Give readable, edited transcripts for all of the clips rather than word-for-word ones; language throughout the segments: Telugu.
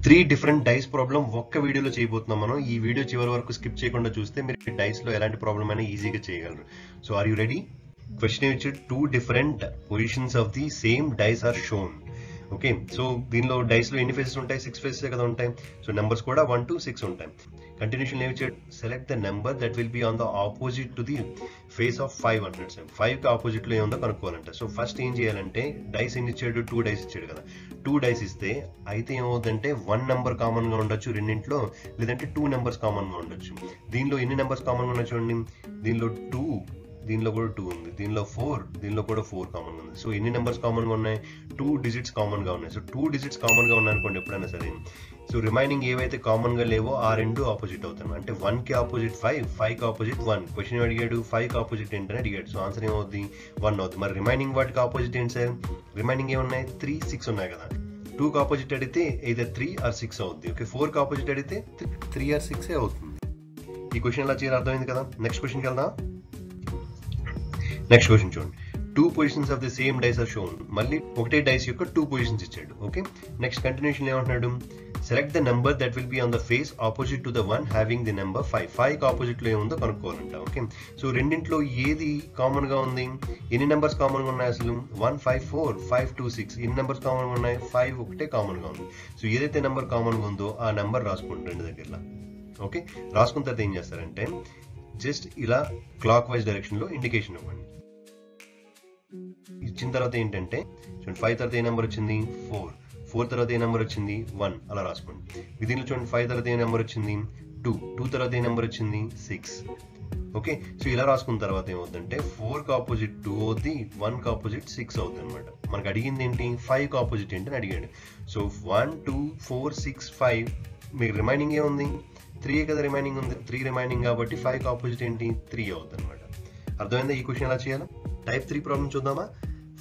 3 డిఫరెంట్ డైస్ ప్రాబ్లం ఒక్క వీడియోలో చేయబోతున్నాం మనం. ఈ వీడియో చివరి వరకు స్కిప్ చేయకుండా చూస్తే మీరు డైస్ లో ఎలాంటి ప్రాబ్లం అయినా ఈజీగా చేయగలరు. So are you ready? Question వచ్చి 2 different positions of the same dice are shown. Okay, so దీనిలో డైస్ లో ఎన్ని ఫేసెస్ ఉంటాయి? 6 ఫేసెస్ కదా ఉంటాయి. సో నెంబర్స్ కూడా 1 to 6 ఉంటాయి. కంటిన్యూషన్ ఏమి ఇచ్చాడు? Select the number that will be on the opposite to the face of 5 అంటాడు. 5 కి ఆపోజిట్ లో ఏముందో కనుక్కోవాలంట. సో ఫస్ట్ ఏం చేయాలంటే డైస్ ఎన్ని ఇచ్చాడు? 2 డైస్ ఇచ్చాడు కదా. 2 డైస్ ఇస్తే అయితే ఏమవుతుందంటే 1 నెంబర్ కామన్ గా ఉండొచ్చు రెండింటిలో, లేదంటే 2 నెంబర్స్ కామన్ గా ఉండొచ్చు. దీనిలో ఎన్ని నెంబర్స్ కామన్ గా ఉన్నాయి చూడండి. దీనిలో 2, దీనిలో కూడా 2 ఉంది, దీనిలో 4, దీనిలో కూడా 4 కామన్ గా ఉంది. సో ఎన్ని నెంబర్స్ కామన్ గా ఉన్నాయి? 2 డిజిట్స్ కామన్ గా ఉన్నాయి. సో 2 డిజిట్స్ కామన్ గా ఉన్నాయి అనుకోండి ఎప్పుడైనా సరే. సో రిమైనింగ్ ఏవైతే కామన్ గా లేవో ఆ రెండు ఆపోజిట్ అవుతాయి. అంటే 1 కి ఆపోజిట్ 5, 5 కి ఆపోజిట్ 1. క్వశ్చన్ అడిగాడు 5 కి ఆపోజిట్ ఏంటని అడిగాడు. సో ఆన్సర్ ఏమవుతుంది? 1 అవుతుంది. మరి రిమైనింగ్ వాటికి ఆపోజిట్ ఏంటి సార్? రిమైనింగ్ ఏమున్నాయి? 3, 6 ఉన్నాయి కదా. 2 కి ఆపోజిట్ అడిగితే either 3 or 6 అవుతుంది. ఓకే, 4 కి ఆపోజిట్ అడిగితే 3 or 6 అవుతుంది. ఈ క్వశ్చన్ ఎలా చేయాలి అర్థమైంది కదా. నెక్స్ట్ క్వశ్చన్కి వెళ్దాం. నెక్స్ట్ క్వశ్చన్ చూడండి. 2 positions of the same dice are shown. మళ్ళీ ఒకటే డైస్ యొక్క 2 పొజిషన్స్ ఇచ్చాడు. ఓకే, నెక్స్ట్ కంటిన్యూషన్ ఏమంటున్నాడు? Select the number that will be on the face opposite to the one having the number 5. 5 కి ఆపోజిట్ లో ఏముందో కనుక్కోవాలంట. ఓకే, సో రెండింటిలో ఏది కామన్ గా ఉంది? ఎన్ని నెంబర్స్ కామన్ గా ఉన్నాయి అసలు? 1, 5, 4, 5, 2, 6. ఎన్ని నెంబర్స్ కామన్ గా ఉన్నాయి? 5 ఒకటే కామన్ గా ఉంది. సో ఏదైతే నెంబర్ కామన్ గా ఉందో ఆ నెంబర్ రాసుకోండి రెండు దగ్గరలో. ఓకే, రాసుకున్న తర్వాత ఏం చేస్తారంటే జస్ట్ ఇలా క్లాక్ వైజ్ డైరెక్షన్ లో ఇండికేషన్ ఇవ్వండి. ఇచ్చిన తర్వాత ఏంటంటే చూడండి, 5 తర్వాత ఏ నెంబర్ వచ్చింది? 4. 4 తర్వాత ఏ నెంబర్ వచ్చింది? 1. అలా రాసుకోండి. దీనిలో చూడండి 5 తర్వాత ఏ నెంబర్ వచ్చింది? 2. 2 తర్వాత ఏ నెంబర్ వచ్చింది? 6. ఓకే, సో ఇలా రాసుకున్న తర్వాత ఏమవుతుందంటే 4 కి ఆపోజిట్ 2 అవుద్ది, 1 కి ఆపోజిట్ 6 అవుతుంది అనమాట. మనకు అడిగింది ఏంటి? 5 కి ఆపోజిట్ ఏంటి అని అడిగాడు. సో 1, 2, 4, 6, 5. మీకు రిమైనింగ్ ఏముంది? 3 కదా రిమైనింగ్ ఉంది. 3 రిమైనింగ్ కాబట్టి 5 కి ఆపోజిట్ ఏంటి? 3 అవుతుంది అనమాట. అర్థమైందా ఈ క్వశ్చన్ ఎలా చేయాలి? టైప్ 3 ప్రాబ్లం చూద్దామా.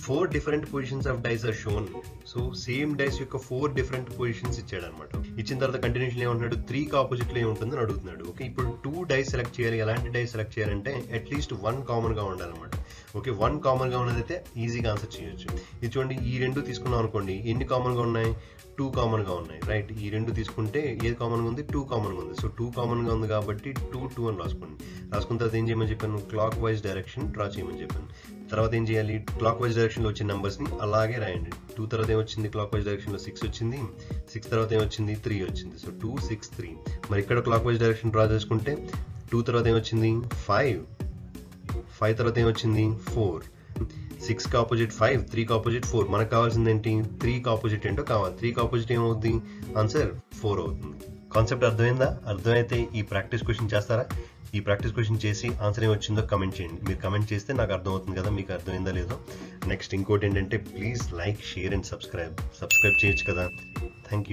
4 different positions of dice are shown. So same dice యొక్క 4 డిఫరెంట్ పొజిషన్స్ ఇచ్చాడు అనమాట. ఇచ్చిన తర్వాత కంటిన్యూషన్ ఏమంటున్నాడు? 3 కి ఆపోజిట్ లో ఏముంటుందని అడుగుతున్నాడు. ఓకే, ఇప్పుడు 2 డైస్ సెలెక్ట్ చేయాలి. ఎలాంటి డైస్ సెలెక్ట్ చేయాలంటే అట్లీస్ట్ 1 కామన్ గా ఉండాలన్నమాట. ఓకే, 1 కామన్ గా ఉన్నదైతే ఈజీగా ఆన్సర్ చేయొచ్చు. ఇది చూడండి, ఈ రెండు తీసుకున్నాం అనుకోండి, ఎన్ని కామన్ గా ఉన్నాయి? 2 కామన్ గా ఉన్నాయి. రైట్, ఈ రెండు తీసుకుంటే ఏది కామన్ గా ఉంది? 2 కామన్ గా ఉంది. సో 2 కామన్ గా ఉంది కాబట్టి 2, 2 అని రాసుకోండి. రాసుకున్న తర్వాత ఏం చేయమని చెప్పాను? క్లాక్ వైజ్ డైరెక్షన్ డ్రా చేయమని చెప్పాను. తర్వాత ఏం చేయాలి? క్లాక్ వైజ్ డైరెక్షన్ లో వచ్చిన నంబర్స్ ని అలాగే రాయండి. 2 తర్వాత ఏమొచ్చింది? క్లాక్ వైజ్ డైరెక్షన్ లో 6 వచ్చింది. 6 తర్వాత ఏమొచ్చింది? 3 వచ్చింది. సో 2, 6, 3. మరి ఇక్కడ క్లాక్ వైజ్ డైరెక్షన్ డ్రా చేసుకుంటే 2 తర్వాత ఏమొచ్చింది? 5. 5 తర్వాత ఏమొచ్చింది? 4. 6 కి ఆపోజిట్ 5, 3 కి ఆపోజిట్ 4. మనకు కావాల్సింది ఏంటి? 3 కి ఆపోజిట్ ఏంటో కావాలి. 3 కి ఆపోజిట్ ఏమవుతుంది? ఆన్సర్ 4 అవుతుంది. కాన్సెప్ట్ అర్థమైందా? అర్థమైతే ఈ ప్రాక్టీస్ క్వశ్చన్ చేస్తారా? ఈ ప్రాక్టీస్ క్వశ్చన్ చేసి ఆన్సర్ ఏమొచ్చిందో కమెంట్ చేయండి. మీరు కమెంట్ చేస్తే నాకు అర్థమవుతుంది కదా మీకు అర్థమైందా లేదో. నెక్స్ట్ ఇంకోటి ఏంటంటే please like, share and subscribe చేయొచ్చు కదా. Thank you.